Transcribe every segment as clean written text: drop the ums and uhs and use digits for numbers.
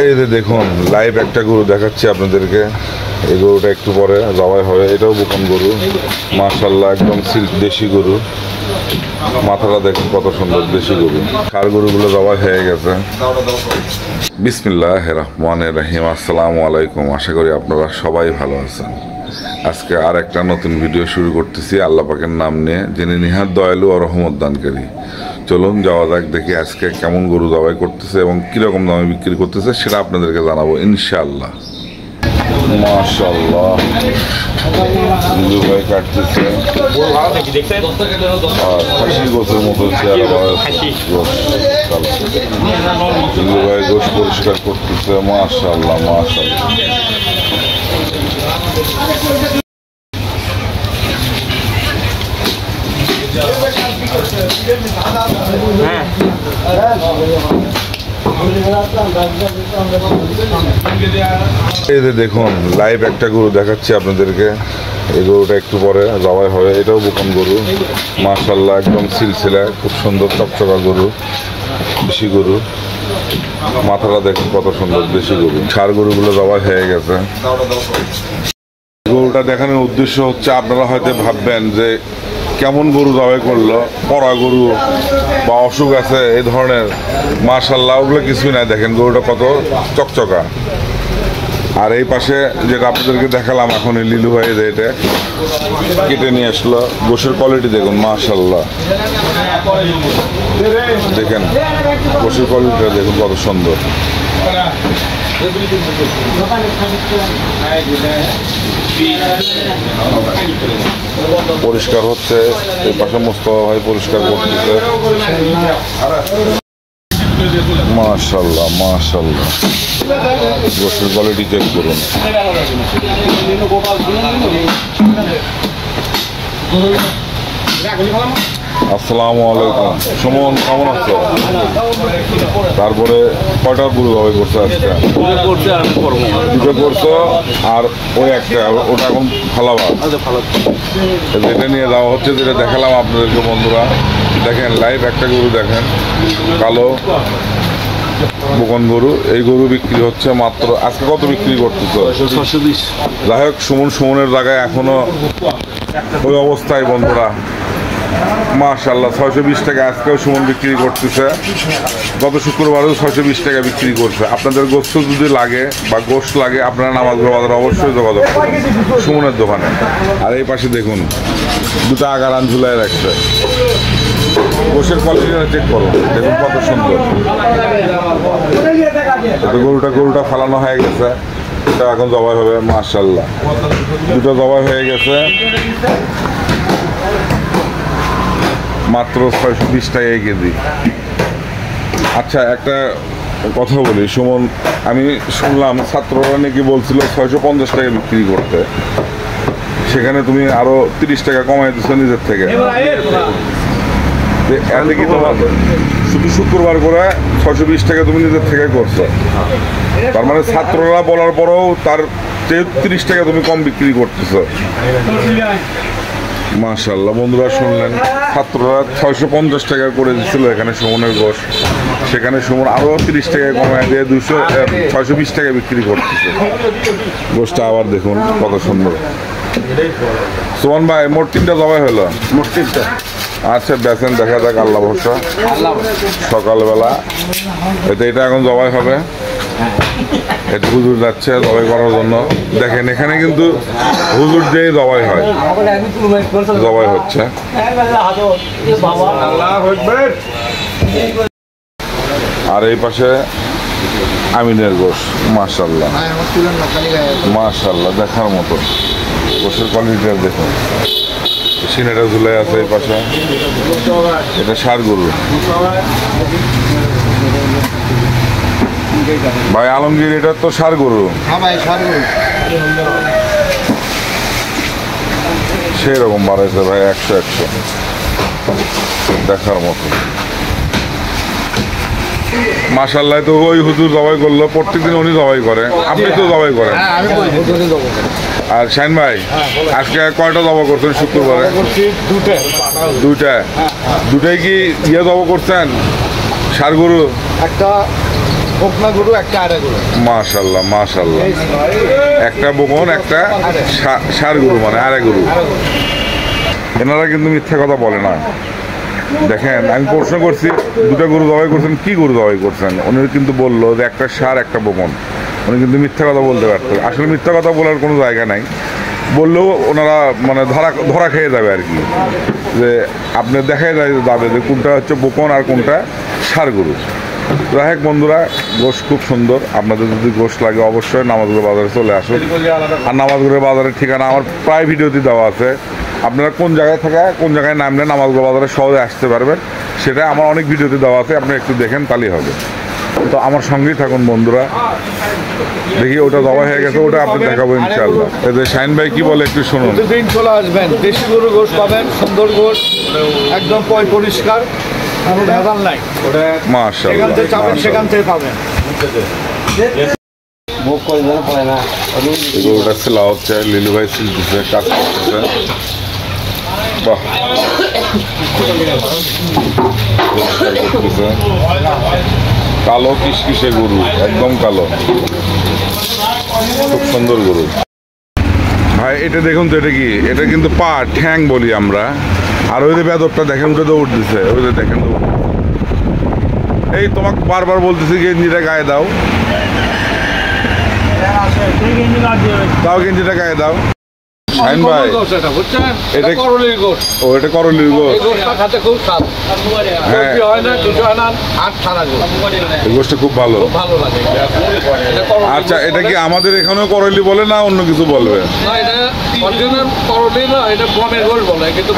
এই যে দেখুন লাইভ একটা গরু দেখাচ্ছি আপনাদেরকে। এই গরুটা একটু পরে জবাই হবে। এটাও বোকন গরু, মাশাআল্লাহ একদম সিল্ক দেশি গরু। মাথাটা দেখুন কত সুন্দর, দেশি গরু। ষাঁড় গরুগুলো জবাই হয়ে গেছে। বিসমিল্লাহির রহমানির রহিম। আসসালামু আলাইকুম। আশা করি আপনারা সবাই ভালো আছেন। আজকে আর একটা নতুন ভিডিও শুরু করতেছি আল্লাহ পাকের নাম নিয়ে, যিনি নিহাত দয়ালু ও রহমত দানকারী। চলুন যাওয়া যাক, দেখি আজকে কেমন গরু জবাই করতেছে এবং কিরকম দামে বিক্রি করতেছে সেটা আপনাদেরকে জানাবো ইনশাআল্লাহ। মাশাআল্লাহ হিন্দু ভাই কাটতেছে আর খাসি গোছের মতো হিন্দু ভাই গোশ পরিষ্কার করতেছে। মাশাআল্লাহ মাশাআল্লাহ। এই যে দেখুন লাইভ একটা গরু দেখাচ্ছি আপনাদেরকে। এই গরুটা একটু পরে জবাই হবে। এটাও বোকন গরু, মাশাআল্লাহ একদম সিলসিলা, খুব সুন্দর চকচকা গরু, দেশি গরু। মাথাটা দেখুন কত সুন্দর, দেশি গরু। ষাঁড় গরুগুলো জবাই হয়ে গেছে। গরুটা দেখানোর উদ্দেশ্য হচ্ছে, আপনারা হয়তো ভাববেন যে কেমন গরু জবাই করলো, পড়া গরু বা অসুখ আছে এই ধরনের। মাশাআল্লাহ ওগুলো কিছুই না, দেখেন গরুটা কত চকচকা। আর এই পাশে যেটা আপনাদেরকে দেখালাম এখন, এই লিলু ভাই এটা কেটে নিয়ে আসলো। গোশের কোয়ালিটি দেখুন মাশাআল্লাহ, দেখেন গোশের কোয়ালিটিটা দেখুন কত সুন্দর। পরিষ্কার হচ্ছে, এই পাশে মোস্তফা ভাই পরিষ্কার করতেছে। মাশাআল্লাহ মাশাআল্লাহ, গোশের কোয়ালিটি চেক করুন। আসসালামু আলাইকুম। সুমন কেমন আছো? তারপরে কয়টা গরু জবাই করছো আজকে? দুটো করছো আর ওই একটা, ওটা এখন ফালাবা। যেটা নিয়ে যাওয়া হচ্ছে, যেটা দেখালাম আপনাদেরকে বন্ধুরা, দেখেন লাইভ একটা গরু দেখেন, কালো বোকন গরু। এই গরু বিক্রি হচ্ছে মাত্র, আজকে কত বিক্রি করতেছো? 620। যাই হোক, সুমনের জায়গায় এখনো ওই অবস্থায় বন্ধুরা। মাশাআল্লাহ 620 টাকা আজকেও সুমন বিক্রি করতেছে। গত শুক্রবারেও 620 টাকা বিক্রি করছে। আপনাদের গোস্ত যদি লাগে বা গোস্ত লাগে, আপনারা নামাজগড় বাজারে অবশ্যই যোগাযোগ করুন সুমনের দোকানে। আর এই পাশে দেখুন দুটো আগারান ঝুলাই রাখছে। গোশের কোয়ালিটিটা চেক করুন, দেখুন কত সুন্দর। গরুটা ফালানো হয়ে গেছে, এটা এখন জবাই হবে। মাশাআল্লাহ দুটো জবাই হয়ে গেছে, মাত্র 620 টাকায় কেজি। আচ্ছা একটা কথা বলি সুমন, আমি শুনলাম ছাত্ররা নাকি বলছিল 650 টাকা বিক্রি করতে, সেখানে তুমি আরো 30 টাকা কমাই দিচ্ছ নিজের থেকে। এতে কি তোমার শুধু শুক্রবার করে 620 টাকা তুমি নিজের থেকে করছো? তার মানে ছাত্ররা বলার পরেও তার 30 টাকা তুমি কম বিক্রি করতেছো। মাশাআল্লাহ বন্ধুরা শুনলেন, ছাত্ররা 650 টাকা করে দিচ্ছিল এখানে সুমনের গোশ, সেখানে সুমন আরো 30 টাকা কমায় দিয়ে 620 টাকা বিক্রি করতেছে। গোশটা আবার দেখুন কত সুন্দর। সুমন ভাই মোট 3টা জবাই হলো? মোট 3টা। আচ্ছা বেচেন, দেখা যাক, আল্লাহ ভরসা। সকালবেলা এটা এখন জবাই হবে। এটা হুজুর যাচ্ছে জবাই করার জন্য। দেখেন এখানে কিন্তু হুজুর দিয়ে জবাই হয়, জবাই হচ্ছে। আর এই পাশে আমিনের গোশ, মাশাআল্লাহ মাশাআল্লাহ দেখার মতো। গোশের কোয়ালিটিটা দেখুন, সিনেটা ঝুলাই আছে এই পাশে। এটা ষাঁড় গরু ভাই আলমগীর, এটা তো ষাঁড় গরু। সেই রকম বাড়াইছে ভাই, 100 দেখার মতো। মাশাআল্লাহ। তো ওই হুজুর জবাই করলো, প্রত্যেকদিন উনি জবাই করে, আপনি তো জবাই করেন। আর শাহিন ভাই আজকে কয়টা জবা করছেন শুক্রবারে? দুইটা। দুটাই কি ইয়ে জবা করছেন ষাঁড় গরু? একটা বকনা গরু, একটা আড়া গরু। মাশাআল্লাহ মাশাআল্লাহ, একটা বকন একটা ষাঁড় গরু, মানে আড়া গরু। এনারা কিন্তু মিথ্যা কথা বলে না। দেখেন, আমি প্রশ্ন করছি দুটা গরু জবাই করছেন, কি গরু জবাই করছেন? উনি কিন্তু বললো যে একটা ষাঁড় একটা বকন। উনি কিন্তু মিথ্যা কথা বলতে পারতেন। আসলে মিথ্যা কথা বলার কোনো জায়গা নাই, বললেও ওনারা মানে ধরা খেয়ে যাবে আর কি, যে আপনি দেখাই যাবে যে কোনটা হচ্ছে বকন আর কোনটা ষাঁড় গরু। যাই হোক বন্ধুরা, গোশ খুব সুন্দর। আপনাদের যদি গোশ লাগে অবশ্যই নামাজগুলো বাজারে চলে আসুন। আর নামাজগুলো বাজারের ঠিকানা আমার প্রায় ভিডিওতে দেওয়া আছে। আপনারা কোন জায়গায় থাকা কোন জায়গায় নামলে নামাজগুলো বাজারে সহজে আসতে পারবেন সেটা আমার অনেক ভিডিওতে দেওয়া আছে, আপনি একটু দেখেন তাহলেই হবে। তো আমার সঙ্গেই থাকুন বন্ধুরা। দেখি ওটা জবা হয়ে গেছে, ওটা আপনি দেখাবো ইনশাআল্লাহ। এতে শাহিন ভাই কি বলে একটু শুনুন। প্রতিদিন চলে আসবেন, দেশি গরু গোশ পাবেন, সুন্দর গোশ, একদম পরিষ্কার, কোনো ভেজাল নাই। মাশাআল্লাহ, সেখান থেকে পাবেন। গরুটা ছিল হচ্ছে লিলু ভাই সিলতেছে, কাজ করতেছে। বাহ, কালো কিসকিসে গরু, একদম কালো, খুব সুন্দর গরু ভাই। এটা দেখুন তো, এটা কি? এটা কিন্তু পা ঠ্যাং বলি আমরা। আর ওই যে বেদরটা দেখেন, ওটা দৌড় দিচ্ছে, ওই যে দেখেন দৌড়। এই তোমাকে বারবার বলতেছি গেঞ্জিটা গায়ে দাও, গেঞ্জিটা গায়ে দাও। শাহিন ভাই, এটা করলির গোশ। ও, এটা করলির গোশ। হ্যাঁ, এই গোশটা খুব ভালো। আচ্ছা, এটা কি আমাদের এখানেও করলি বলে না অন্য কিছু বলবে?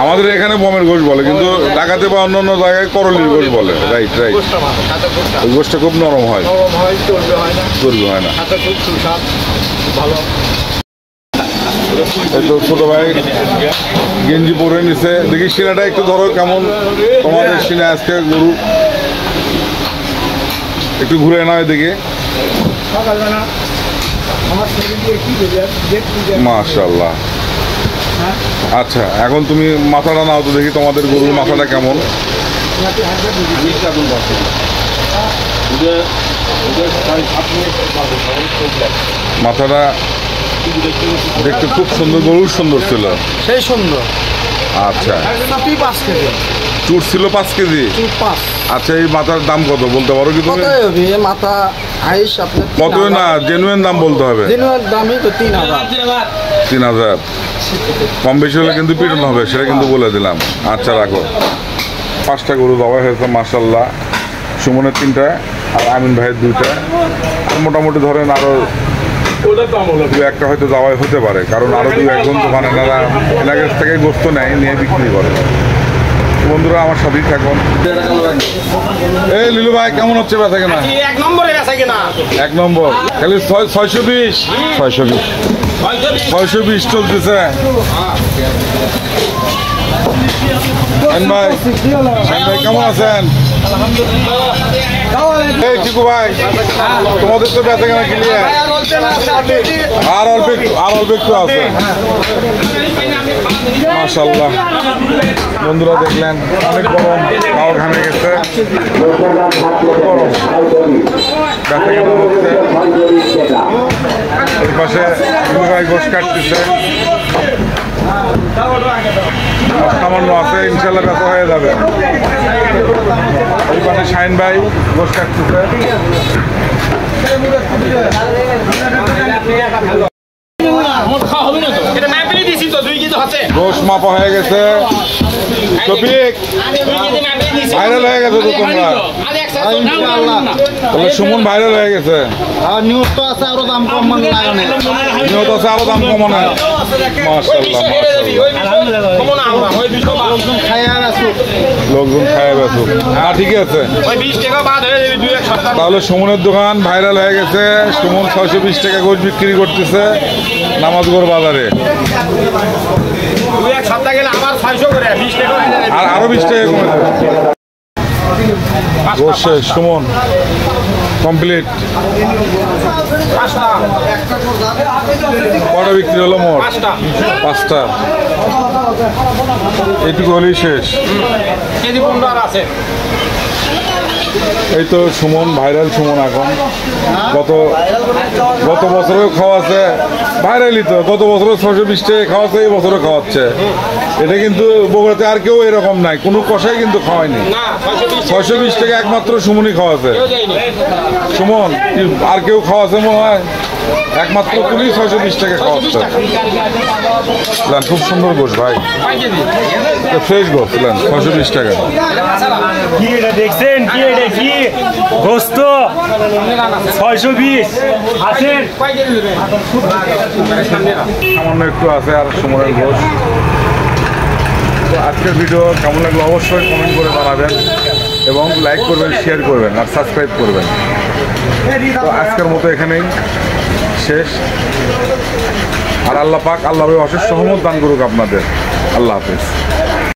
আমাদের এখানে বমের গোশ বলে, কিন্তু ঢাকাতে বা অন্য জায়গায় করলির গোশ বলে। রাইট রাইট, ওই গোশটা খুব নরম হয়, চর্বি হয় না। তো ছোট ভাই গেঞ্জি পরে নিছে, দেখি সিনাটা একটু ধরো কেমন তোমাদের সিনা আজকে গরু, একটু ঘুরে নাও এদিকে। মাশাআল্লাহ। আচ্ছা, এখন তুমি মাথাটা নাও তো দেখি তোমাদের গরুর মাথাটা কেমন। মাথাটা দেখতে খুব সুন্দর, গরুর সুন্দর ছিল, সেই সুন্দর। আচ্ছা, 5 কেজি চুট ছিল, 5 কেজি। আচ্ছা, এই মাথার দাম কত বলতে পারো কি তুমি? মাথা আইস আপনার কত না, জেনুইন দাম বলতে হবে। জেনুইন দামই তো 3000। 3000 কম বেশি হলে কিন্তু পিটন হবে, সেটা কিন্তু বলে দিলাম। আচ্ছা, রাখো। 5টা গরু জবাই হয়েছে মাশাআল্লাহ। সুমনের 3টা আর আমিন ভাইয়ের 2টা। আর মোটামুটি ধরেন আরো দু একটা হয়তো জবাই হতে পারে, কারণ আরো 2-1 দোকানে এনার কাছ থেকে গোস্ত নেয়, নিয়ে বিক্রি করে। বন্ধুরা আমার সাথেই থাকুন। এই লিলু ভাই, কেমন হচ্ছে বেচা কেনা? 1 নম্বরে বেচা কেনা, 1 নম্বর। খালি 620 620 চলতেছে। ভাই কেমন আছেন? এই চিকু ভাই, তোমাদের তো বেচা কেনা ক্লিয়ার? আর অল্প একটু আছে। মাশাআল্লাহ, বন্ধুরা দেখলেন অনেক গরম, গাও ঘামে গেছে, গরম বেচা কেনা হচ্ছে। এই পাশে ভাই গোশ কাটতেছে, সামান্য আছে, ইনশাল্লাহ বেচা হয়ে যাবে। এই পাশে শাহিন ভাই গোশ কাটতেছে। গোশ মাপা হয়ে গেছে, টপিক ভাইরাল হয়ে গেছে তো তোমরা, তাহলে সুমন ভাইরাল হয়ে গেছে। নিউজ তো আছে, আরো দাম কম মানে নিহত আছে, আরো দাম কমানো। লোকজন খায় বেসুক। হ্যাঁ, ঠিকই আছে। তাহলে সুমনের দোকান ভাইরাল হয়ে গেছে। সুমন 620 টাকা গোশ বিক্রি করতেছে নামাজগড় বাজারে। আর আরো 20 টাকা কমে গোশ শেষ, সুমন কমপ্লিট। কটা বিক্রি হলো মোট? 5টা। এইটুকু হলেই শেষ। এই তো সুমন, ভাইরাল সুমন এখন গত বছরেও খাওয়াছে, ভাইরালই তো, গত বছরও 620 টাকা খাওয়াচ্ছে, এই বছরও খাওয়াচ্ছে। এটা কিন্তু বগুড়াতে আর কেউ এরকম নাই, কোনো কষাই কিন্তু খাওয়ায়নি। 620 টাকা একমাত্র সুমনই খাওয়াছে। সুমন কি আর কেউ খাওয়াছে মনে হয়? একমাত্র তুমি 620 টাকা খাওয়াচ্ছে। খুব সুন্দর গোশ ভাই, ফ্রেশ গোশ। 620 টাকা। কি এটা দেখছেন? কি এটা কি গোস্ত 620 আছেন? সামান্য একটু আছে আর সুমনের গোশ। তো আজকের ভিডিও কেমন লাগলো অবশ্যই কমেন্ট করে জানাবেন এবং লাইক করবেন, শেয়ার করবেন আর সাবস্ক্রাইব করবেন। তো আজকের মতো এখানেই শেষ। আর আল্লাহ পাক, আল্লাহ অশেষ সহমত দান করুক আপনাদের। আল্লাহ হাফেজ।